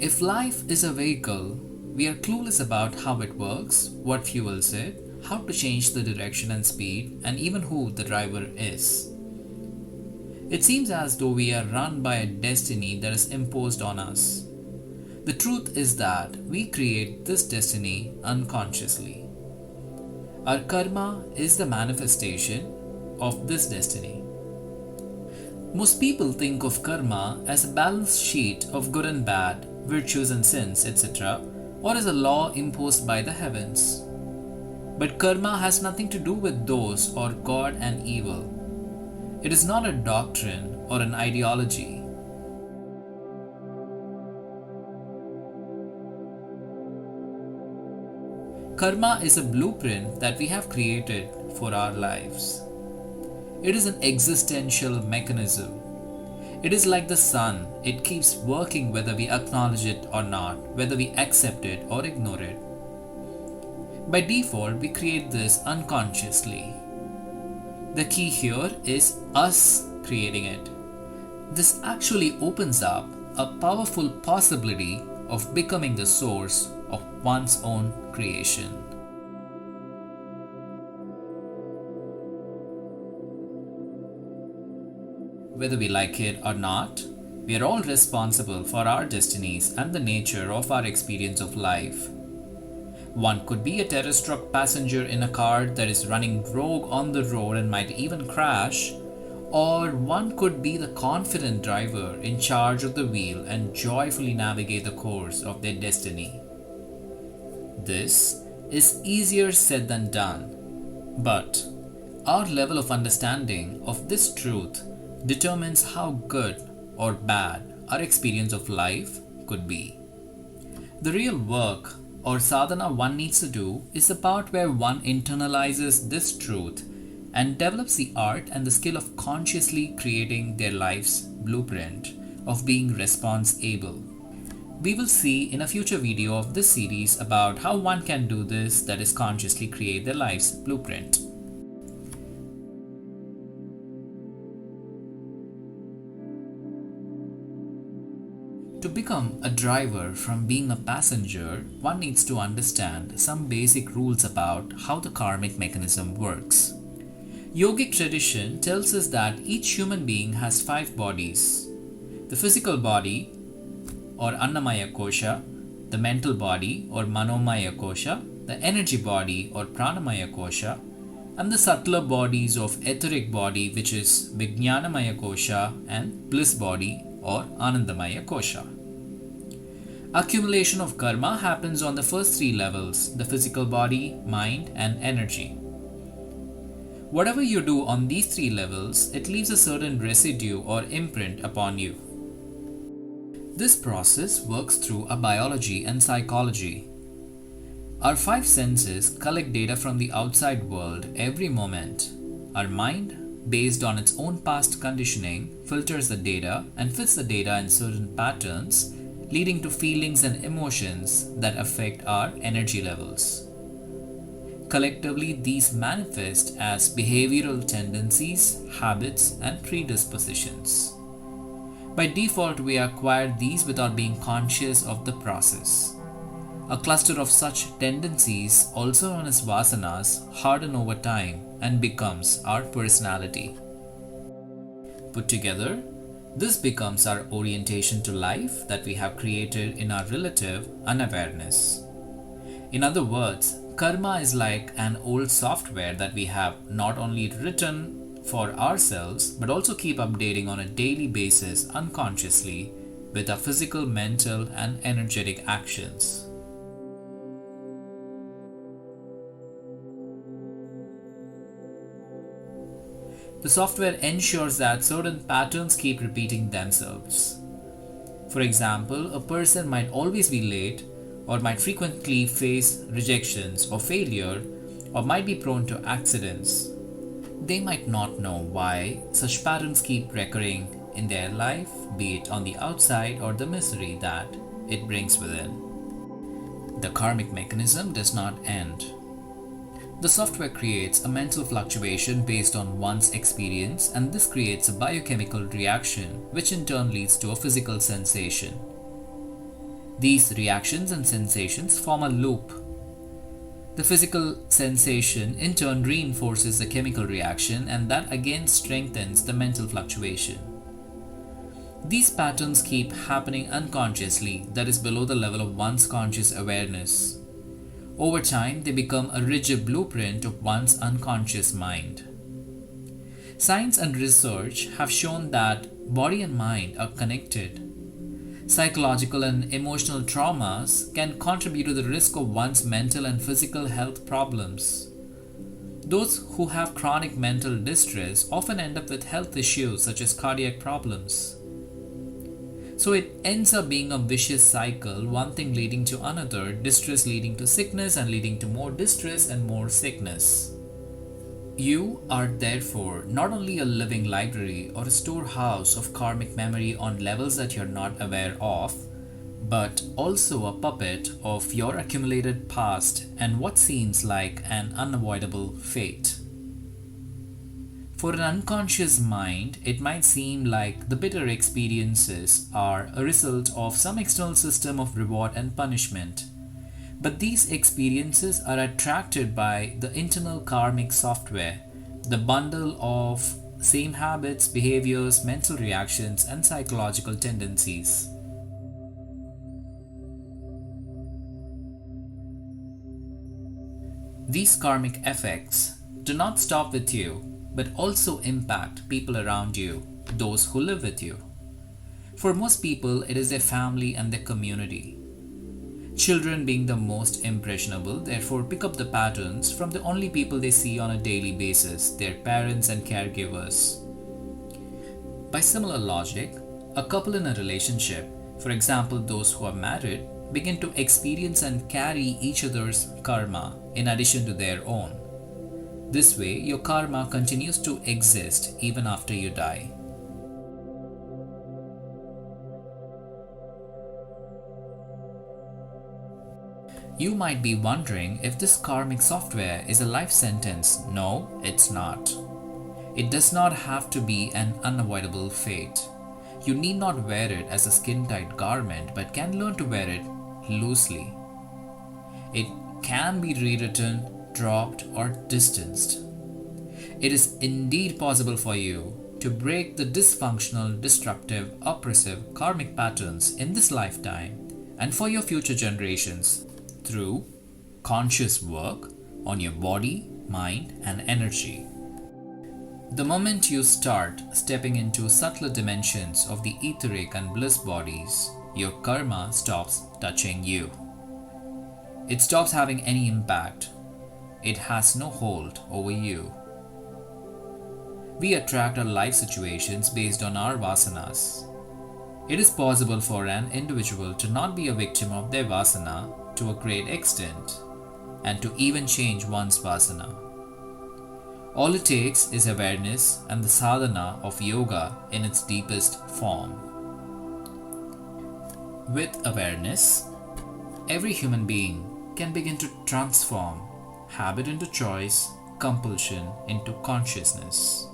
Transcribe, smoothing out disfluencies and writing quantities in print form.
If life is a vehicle, we are clueless about how it works, what fuels it, how to change the direction and speed, and even who the driver is. It seems as though we are run by a destiny that is imposed on us. The truth is that we create this destiny unconsciously. Our karma is the manifestation of this destiny. Most people think of karma as a balance sheet of good and bad, virtues and sins, etc., or as a law imposed by the heavens. But karma has nothing to do with those or God and evil. It is not a doctrine or an ideology. Karma is a blueprint that we have created for our lives. It is an existential mechanism. It is like the sun, it keeps working whether we acknowledge it or not, whether we accept it or ignore it. By default, we create this unconsciously. The key here is us creating it. This actually opens up a powerful possibility of becoming the source of one's own creation. Whether we like it or not, we are all responsible for our destinies and the nature of our experience of life. One could be a terror-struck passenger in a car that is running rogue on the road and might even crash, or one could be the confident driver in charge of the wheel and joyfully navigate the course of their destiny. This is easier said than done, but our level of understanding of this truth determines how good or bad our experience of life could be. The real work or sadhana one needs to do is the part where one internalizes this truth and develops the art and the skill of consciously creating their life's blueprint of being response-able. We will see in a future video of this series about how one can do this, that is, consciously create their life's blueprint. To become a driver from being a passenger, one needs to understand some basic rules about how the karmic mechanism works. Yogic tradition tells us that each human being has 5 bodies: the physical body or Annamaya Kosha, the mental body or Manomaya Kosha, the energy body or Pranamaya Kosha, and the subtler bodies of etheric body, which is Vijnanamaya Kosha, and bliss body or Anandamaya Kosha. Accumulation of karma happens on the first 3 levels: the physical body, mind, and energy. Whatever you do on these 3 levels, it leaves a certain residue or imprint upon you. This process works through a biology and psychology. Our 5 senses collect data from the outside world every moment. Our mind, based on its own past conditioning, filters the data and fits the data in certain patterns, leading to feelings and emotions that affect our energy levels. Collectively, these manifest as behavioral tendencies, habits, and predispositions. By default, we acquire these without being conscious of the process. A cluster of such tendencies, also known as vasanas, harden over time and becomes our personality. Put together, this becomes our orientation to life that we have created in our relative unawareness. In other words, karma is like an old software that we have not only written for ourselves but also keep updating on a daily basis unconsciously with our physical, mental, and energetic actions. The software ensures that certain patterns keep repeating themselves. For example, a person might always be late, or might frequently face rejections or failure, or might be prone to accidents. They might not know why such patterns keep recurring in their life, be it on the outside or the misery that it brings within. The karmic mechanism does not end. The software creates a mental fluctuation based on one's experience, and this creates a biochemical reaction, which in turn leads to a physical sensation. These reactions and sensations form a loop. The physical sensation in turn reinforces the chemical reaction, and that again strengthens the mental fluctuation. These patterns keep happening unconsciously, that is, below the level of one's conscious awareness. Over time, they become a rigid blueprint of one's unconscious mind. Science and research have shown that body and mind are connected. Psychological and emotional traumas can contribute to the risk of one's mental and physical health problems. Those who have chronic mental distress often end up with health issues such as cardiac problems. So it ends up being a vicious cycle, one thing leading to another, distress leading to sickness and leading to more distress and more sickness. You are therefore not only a living library or a storehouse of karmic memory on levels that you're not aware of, but also a puppet of your accumulated past and what seems like an unavoidable fate. For an unconscious mind, it might seem like the bitter experiences are a result of some external system of reward and punishment. But these experiences are attracted by the internal karmic software, the bundle of same habits, behaviors, mental reactions, and psychological tendencies. These karmic effects do not stop with you, but also impact people around you, those who live with you. For most people, it is their family and their community. Children, being the most impressionable, therefore pick up the patterns from the only people they see on a daily basis, their parents and caregivers. By similar logic, a couple in a relationship, for example those who are married, begin to experience and carry each other's karma in addition to their own. This way, your karma continues to exist even after you die. You might be wondering if this karmic software is a life sentence. No, it's not. It does not have to be an unavoidable fate. You need not wear it as a skin-tight garment, but can learn to wear it loosely. It can be rewritten, dropped, or distanced. It is indeed possible for you to break the dysfunctional, destructive, oppressive karmic patterns in this lifetime and for your future generations through conscious work on your body, mind, and energy. The moment you start stepping into subtler dimensions of the etheric and bliss bodies, your karma stops touching you. It stops having any impact. It has no hold over you. We attract our life situations based on our vasanas. It is possible for an individual to not be a victim of their vasana to a great extent, and to even change one's vasana. All it takes is awareness and the sadhana of yoga in its deepest form. With awareness, every human being can begin to transform habit into choice, compulsion into consciousness.